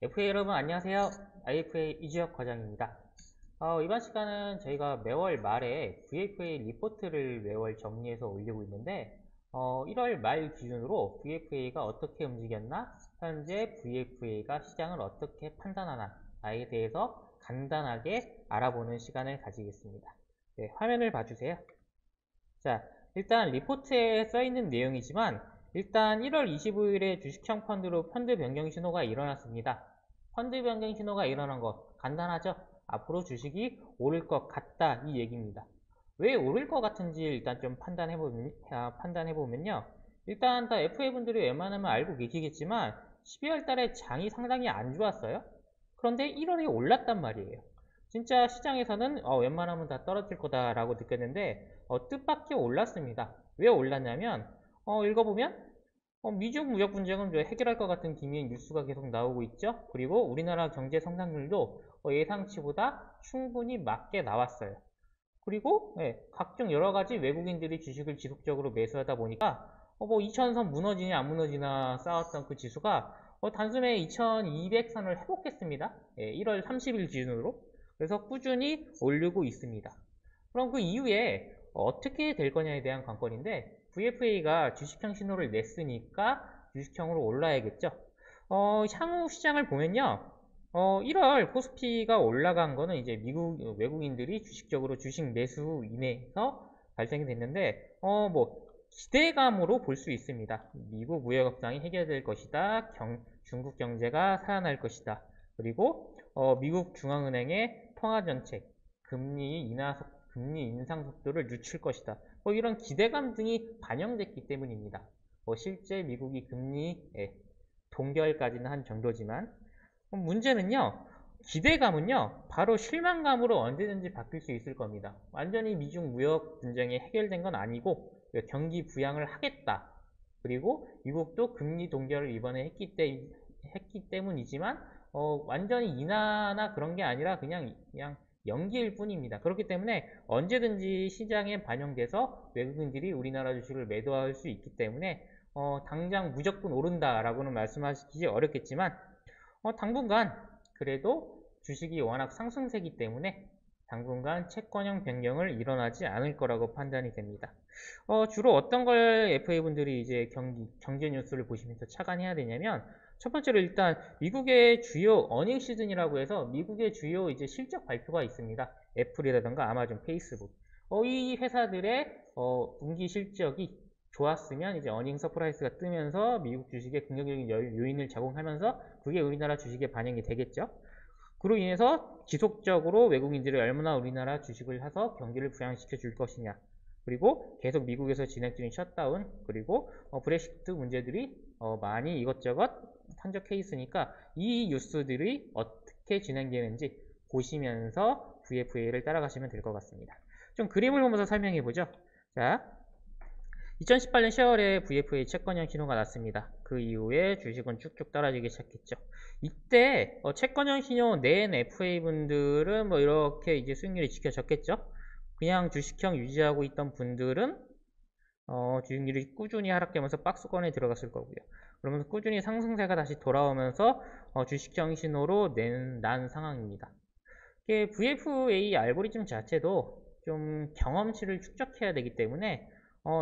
FA 여러분 안녕하세요. IFA 이주혁 과장입니다. 이번 시간은 저희가 매월 말에 VFA 리포트를 매월 정리해서 올리고 있는데 1월 말 기준으로 VFA가 어떻게 움직였나, 현재 VFA가 시장을 어떻게 판단하나에 대해서 간단하게 알아보는 시간을 가지겠습니다. 네, 화면을 봐주세요. 자, 일단 리포트에 써있는 내용이지만 일단 1월 25일에 주식형 펀드로 펀드 변경 신호가 일어났습니다. 펀드 변경 신호가 일어난 것 간단하죠? 앞으로 주식이 오를 것 같다, 이 얘기입니다. 왜 오를 것 같은지 일단 좀 판단해보면요. 일단 다 FA분들이 웬만하면 알고 계시겠지만 12월 달에 장이 상당히 안 좋았어요. 그런데 1월에 올랐단 말이에요. 진짜 시장에서는 웬만하면 다 떨어질 거다라고 느꼈는데 뜻밖의 올랐습니다. 왜 올랐냐면 읽어보면 미중 무역 분쟁은 해결할 것 같은 기미의 뉴스가 계속 나오고 있죠. 그리고 우리나라 경제 성장률도 예상치보다 충분히 맞게 나왔어요. 그리고 각종 여러 가지 외국인들이 주식을 지속적으로 매수하다 보니까 뭐 2000선 무너지냐 안 무너지나 싸웠던 그 지수가 단숨에 2200선을 회복했습니다. 1월 30일 기준으로. 그래서 꾸준히 올리고 있습니다. 그럼 그 이후에 어떻게 될 거냐에 대한 관건인데, VFA가 주식형 신호를 냈으니까 주식형으로 올라야겠죠. 향후 시장을 보면요. 1월 코스피가 올라간 거는 이제 미국 외국인들이 주식적으로 주식 매수 인해서 발생이 됐는데, 뭐 기대감으로 볼 수 있습니다. 미국 무역 협상이 해결될 것이다. 중국 경제가 살아날 것이다. 그리고 미국 중앙은행의 통화 정책, 금리 인상 속도를 늦출 것이다. 뭐 이런 기대감 등이 반영됐기 때문입니다. 실제 미국이 금리 동결까지는 한 정도지만, 문제는요, 기대감은요, 바로 실망감으로 언제든지 바뀔 수 있을 겁니다. 완전히 미중 무역 분쟁이 해결된 건 아니고 경기 부양을 하겠다. 그리고 미국도 금리 동결을 이번에 했기 때문이지만 완전히 인하나 그런 게 아니라 그냥 연기일 뿐입니다. 그렇기 때문에 언제든지 시장에 반영돼서 외국인들이 우리나라 주식을 매도할 수 있기 때문에 당장 무조건 오른다라고는 말씀하시기 어렵겠지만 당분간 그래도 주식이 워낙 상승세기 때문에 당분간 채권형 변경을 일어나지 않을 거라고 판단이 됩니다. 주로 어떤 걸 FA분들이 이제 경제 뉴스를 보시면서 착안해야 되냐면, 첫 번째로 일단 미국의 주요 어닝 시즌이라고 해서 미국의 주요 이제 실적 발표가 있습니다. 애플이라든가 아마존, 페이스북. 이 회사들의 분기 실적이 좋았으면 이제 어닝 서프라이즈가 뜨면서 미국 주식에 긍정적인 요인을 제공하면서 그게 우리나라 주식에 반영이 되겠죠. 그로 인해서 지속적으로 외국인들이 얼마나 우리나라 주식을 사서 경기를 부양시켜 줄 것이냐, 그리고 계속 미국에서 진행 중인 셧다운, 그리고 브렉시트 문제들이 많이 이것저것 산적해 있으니까 이 뉴스들이 어떻게 진행되는지 보시면서 VFA를 따라가시면 될 것 같습니다. 좀 그림을 보면서 설명해 보죠. 자, 2018년 10월에 VFA 채권형 신호가 났습니다. 그 이후에 주식은 쭉쭉 떨어지기 시작했죠. 이때 채권형 신호 낸 FA분들은 뭐 이렇게 이제 수익률이 지켜졌겠죠. 그냥 주식형 유지하고 있던 분들은 주식률이 꾸준히 하락되면서 박스권에 들어갔을 거고요. 그러면서 꾸준히 상승세가 다시 돌아오면서 주식형 신호로 난 상황입니다. VFA 알고리즘 자체도 좀 경험치를 축적해야 되기 때문에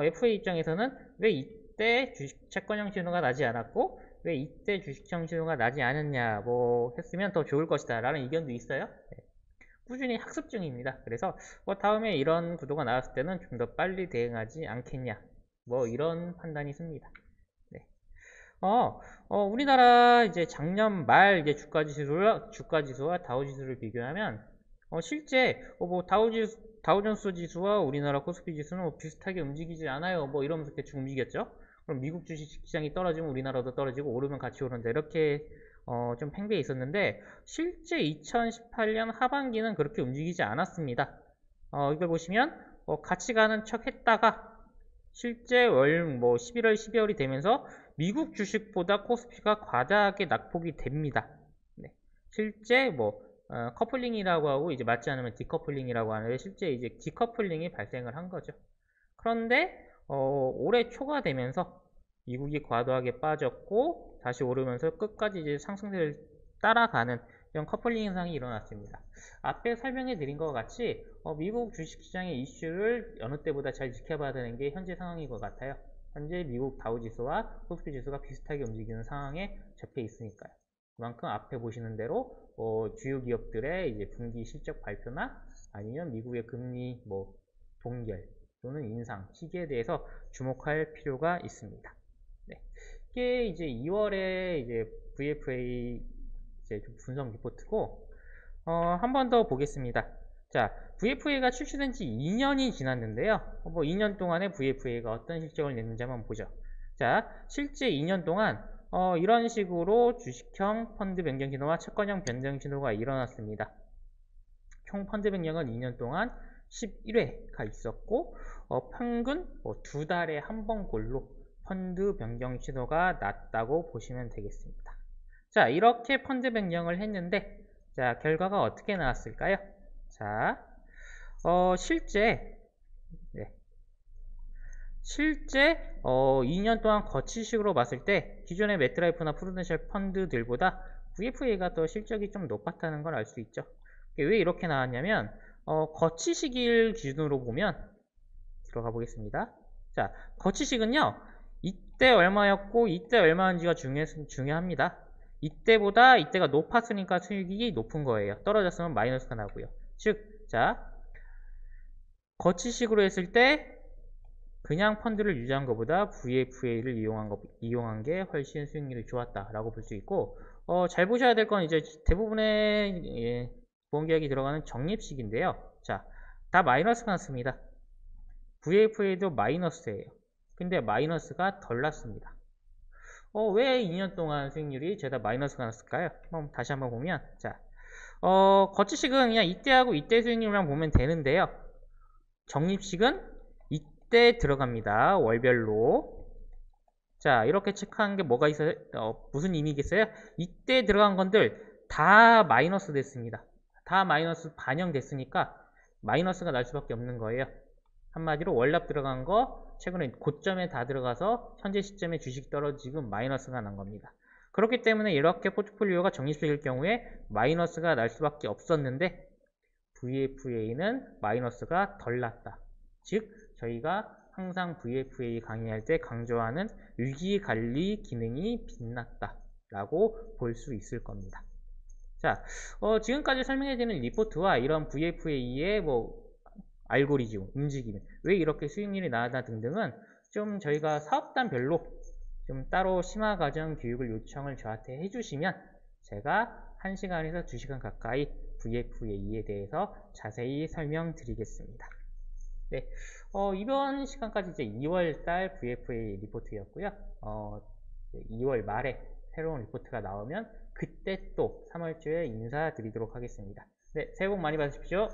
FA 입장에서는 왜 이때 채권형 신호가 나지 않았고 왜 이때 주식형 신호가 나지 않았냐 뭐 했으면 더 좋을 것이다 라는 의견도 있어요. 꾸준히 학습 중입니다. 그래서 다음에 이런 구도가 나왔을 때는 좀 더 빨리 대응하지 않겠냐 뭐 이런 판단이 씁니다. 네. 우리나라 이제 작년 말 이제 주가지수와 다우지수를 비교하면 실제 뭐 다우존스 지수와 우리나라 코스피 지수는 뭐 비슷하게 움직이지 않아요. 뭐 이러면서 대충 움직였죠. 그럼 미국 주식시장이 떨어지면 우리나라도 떨어지고 오르면 같이 오른다 이렇게 좀 팽배해 있었는데, 실제 2018년 하반기는 그렇게 움직이지 않았습니다. 이걸 보시면 같이 가는 척 했다가 실제 뭐 11월, 12월이 되면서 미국 주식보다 코스피가 과다하게 낙폭이 됩니다. 네. 실제 뭐 커플링이라고 하고 이제 맞지 않으면 디커플링이라고 하는데 실제 이제 디커플링이 발생을 한 거죠. 그런데 올해 초가 되면서 미국이 과도하게 빠졌고 다시 오르면서 끝까지 이제 상승세를 따라가는 이런 커플링 현상이 일어났습니다. 앞에 설명해 드린 것과 같이 미국 주식시장의 이슈를 여느 때보다 잘 지켜봐야 되는 게 현재 상황인 것 같아요. 현재 미국 다우지수와 코스피 지수가 비슷하게 움직이는 상황에 접해 있으니까요. 그만큼 앞에 보시는 대로 주요 기업들의 이제 분기 실적 발표나 아니면 미국의 금리 동결 또는 인상 시기에 대해서 주목할 필요가 있습니다. 네. 이게 이제 2월에 이제 VFA 이제 좀 분석 리포트고 한 번 더 보겠습니다. 자, VFA가 출시된 지 2년이 지났는데요. 2년 동안에 VFA가 어떤 실적을 냈는지 한번 보죠. 자, 실제 2년 동안 이런 식으로 주식형 펀드 변경 신호와 채권형 변경 신호가 일어났습니다. 총 펀드 변경은 2년 동안 11회가 있었고 평균 2달에 한 번꼴로 펀드 변경 신호가 났다고 보시면 되겠습니다. 자, 이렇게 펀드 변경을 했는데 자, 결과가 어떻게 나왔을까요? 자, 실제 2년 동안 거치식으로 봤을 때 기존의 매트라이프나 프루덴셜 펀드들보다 VFA가 더 실적이 좀 높았다는 걸 알 수 있죠. 왜 이렇게 나왔냐면 거치식일 기준으로 보면 들어가 보겠습니다. 자, 거치식은요 이때 얼마였고 이때 얼마인지가 중요합니다. 이때보다 이때가 높았으니까 수익이 높은 거예요. 떨어졌으면 마이너스가 나고요. 즉, 자, 거치식으로 했을 때 그냥 펀드를 유지한 것보다 VFA를 이용한 게 훨씬 수익률이 좋았다라고 볼 수 있고, 잘 보셔야 될 건 이제 대부분의 보험계약이 들어가는 적립식인데요. 자, 다 마이너스가 났습니다. VFA도 마이너스예요. 근데 마이너스가 덜 났습니다. 왜 2년 동안 수익률이 죄다 마이너스가 났을까요? 다시 한번 보면, 자, 거치식은 그냥 이때하고 이때 수익률만 보면 되는데요. 적립식은 이때 들어갑니다. 월별로. 자, 이렇게 체크한 게 뭐가 있어요? 무슨 의미겠어요? 이때 들어간 건들 다 마이너스 됐습니다. 다 마이너스 반영됐으니까 마이너스가 날 수밖에 없는 거예요. 한마디로 월납 들어간 거 최근에 고점에 다 들어가서 현재 시점에 주식 떨어지고 마이너스가 난 겁니다. 그렇기 때문에 이렇게 포트폴리오가 적립식일 경우에 마이너스가 날 수밖에 없었는데 VFA는 마이너스가 덜 났다. 즉 저희가 항상 VFA 강의할 때 강조하는 위기관리 기능이 빛났다 라고 볼 수 있을 겁니다. 자, 지금까지 설명해드린 리포트와 이런 VFA의 알고리즘, 움직임, 왜 이렇게 수익률이 나왔나 등등은 좀 저희가 사업단별로 좀 따로 심화과정 교육을 요청을 저한테 해주시면 제가 1시간에서 2시간 가까이 VFA에 대해서 자세히 설명드리겠습니다. 네, 이번 시간까지 이제 2월달 VFA 리포트였고요. 2월 말에 새로운 리포트가 나오면 그때 또 3월 초에 인사드리도록 하겠습니다. 네, 새해 복 많이 받으십시오.